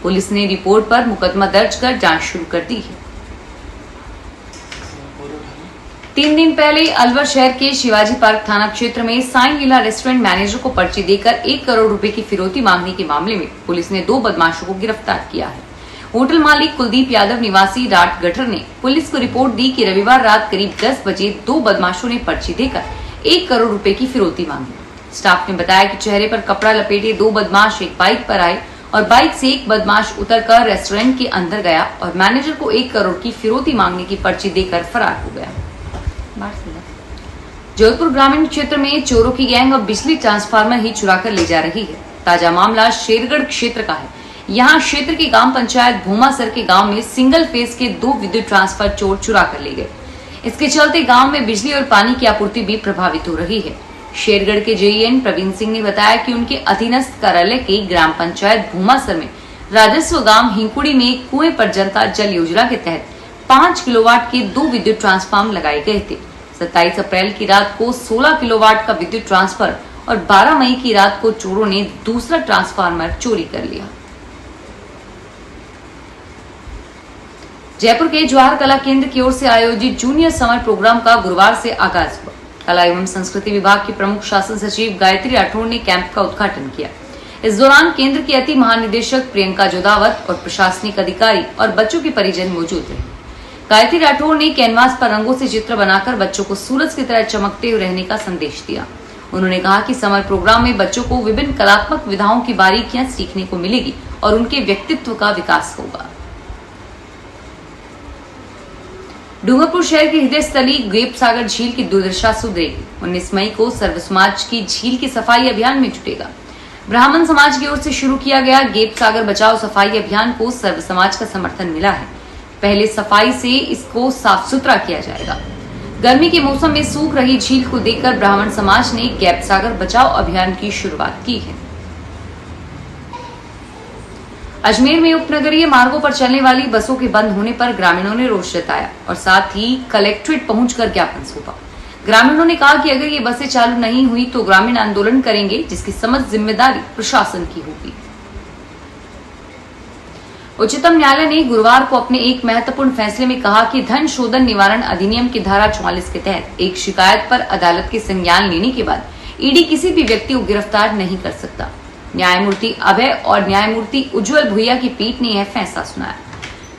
Police ने report पर मुकदमा दर्ज कर जांच शुरू कर दी है। 3 दिन पहले अलवर शहर के शिवाजी पार्क थाना क्षेत्र में साईं लीला रेस्टोरेंट मैनेजर को पर्ची देकर 1 करोड़ रुपए की फिरौती मांगने के मामले में पुलिस ने 2 बदमाशों को गिरफ्तार किया है। होटल मालिक कुलदीप यादव निवासी राट गटर ने पुलिस को रिपोर्ट दी कि रविवार रात करीब 10 बजे 2 बदमाशों ने पर्ची देकर 1 करोड़ रुपए की फिरौती मांगी। स्टाफ ने बताया कि चेहरे पर कपड़ा लपेटे 2 बदमाश एक बाइक पर आए और बाइक से एक बदमाश उतरकर रेस्टोरेंट के अंदर गया और मैनेजर को 1 करोड़ की फिरौती मांगने की पर्ची देकर फरार हो गया। जोधपुर ग्रामीण क्षेत्र में चोरों की गैंग अब बिजली ट्रांसफार्मर ही चुरा कर ले जा रही है। ताजा मामला शेरगढ़ क्षेत्र का है। यहाँ क्षेत्र की ग्राम पंचायत भूमासर के गांव में सिंगल फेज के 2 विद्युत ट्रांसफर चोर चुरा कर ले गए। इसके चलते गांव में बिजली और पानी की आपूर्ति भी प्रभावित हो रही है। शेरगढ़ के जेईएन प्रवीण सिंह ने बताया कि उनके अधीनस्थ कार्यालय की ग्राम पंचायत भूमासर में राजस्व गांव हिंकुड़ी में कुएं पर जनता जल योजना के तहत 5 किलोवाट के 2 विद्युत ट्रांसफार्मर लगाए गए थे। 27 अप्रैल की रात को 16 किलोवाट का विद्युत ट्रांसफर और 12 मई की रात को चोरों ने दूसरा ट्रांसफार्मर चोरी कर लिया। जयपुर के जवाहर कला केंद्र की ओर से आयोजित जूनियर समर प्रोग्राम का गुरुवार से आगाज हुआ। कला एवं संस्कृति विभाग की प्रमुख शासन सचिव गायत्री राठौड़ ने कैंप का उद्घाटन किया। इस दौरान केंद्र की अति महानिदेशक प्रियंका जोदावत और प्रशासनिक अधिकारी और बच्चों के परिजन मौजूद रहे। गायत्री राठौड़ ने कैनवास पर रंगों से चित्र बनाकर बच्चों को सूरज की तरह चमकते हुए रहने का संदेश दिया। उन्होंने कहा कि समर प्रोग्राम में बच्चों को विभिन्न कलात्मक विधाओं की बारीकियां सीखने को मिलेगी और उनके व्यक्तित्व का विकास होगा। डूंगरपुर शहर की हृदय स्थली गेप सागर झील की दुर्दशा सुधरेगी। 19 मई को सर्व समाज की झील की सफाई अभियान में जुटेगा। ब्राह्मण समाज की ओर से शुरू किया गया गेप सागर बचाओ सफाई अभियान को सर्व समाज का समर्थन मिला है। पहले सफाई से इसको साफ सुथरा किया जाएगा। गर्मी के मौसम में सूख रही झील को देखकर ब्राह्मण समाज ने गेप सागर बचाओ अभियान की शुरुआत की है। अजमेर में उपनगरीय मार्गों पर चलने वाली बसों के बंद होने पर ग्रामीणों ने रोष जताया और साथ ही कलेक्ट्रेट पहुंचकर ज्ञापन सौंपा। ग्रामीणों ने कहा कि अगर ये बसें चालू नहीं हुई तो ग्रामीण आंदोलन करेंगे, जिसकी समझ जिम्मेदारी प्रशासन की होगी। उच्चतम न्यायालय ने गुरुवार को अपने एक महत्वपूर्ण फैसले में कहा कि धन शोधन निवारण अधिनियम की धारा 44 के तहत एक शिकायत पर अदालत के संज्ञान लेने के बाद ईडी किसी भी व्यक्ति को गिरफ्तार नहीं कर सकता। न्यायमूर्ति अभय और न्यायमूर्ति उज्जवल भुइया की पीठ ने यह फैसला सुनाया।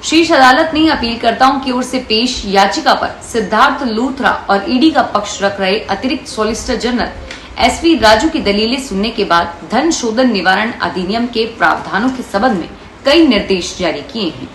शीर्ष अदालत ने अपीलकर्ताओं की ओर से पेश याचिका पर सिद्धार्थ लूथरा और ईडी का पक्ष रख रहे अतिरिक्त सॉलिसिटर जनरल एसवी राजू की दलीलें सुनने के बाद धन शोधन निवारण अधिनियम के प्रावधानों के संबंध में कई निर्देश जारी किए हैं।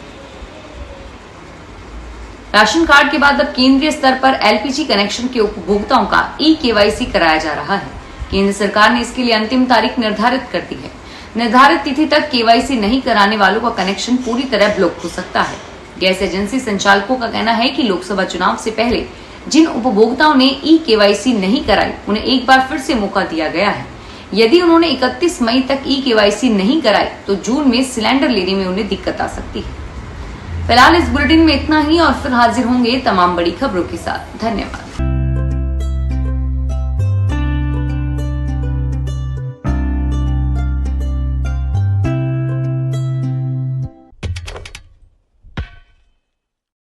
राशन कार्ड के बाद अब केंद्रीय स्तर पर एलपीजी कनेक्शन के उपभोक्ताओं का ई-केवाईसी कराया जा रहा है। केंद्र सरकार ने इसके लिए अंतिम तारीख निर्धारित कर दी है। निर्धारित तिथि तक केवाईसी नहीं कराने वालों का कनेक्शन पूरी तरह ब्लॉक हो सकता है। गैस एजेंसी संचालकों का कहना है कि लोकसभा चुनाव से पहले जिन उपभोक्ताओं ने ई-केवाईसी नहीं कराई उन्हें एक बार फिर से मौका दिया गया है। यदि उन्होंने 31 मई तक ई-केवाईसी नहीं कराई तो जून में सिलेंडर लेने में उन्हें दिक्कत आ सकती है। फिलहाल इस बुलेटिन में इतना ही और फिर हाजिर होंगे तमाम बड़ी खबरों के साथ। धन्यवाद।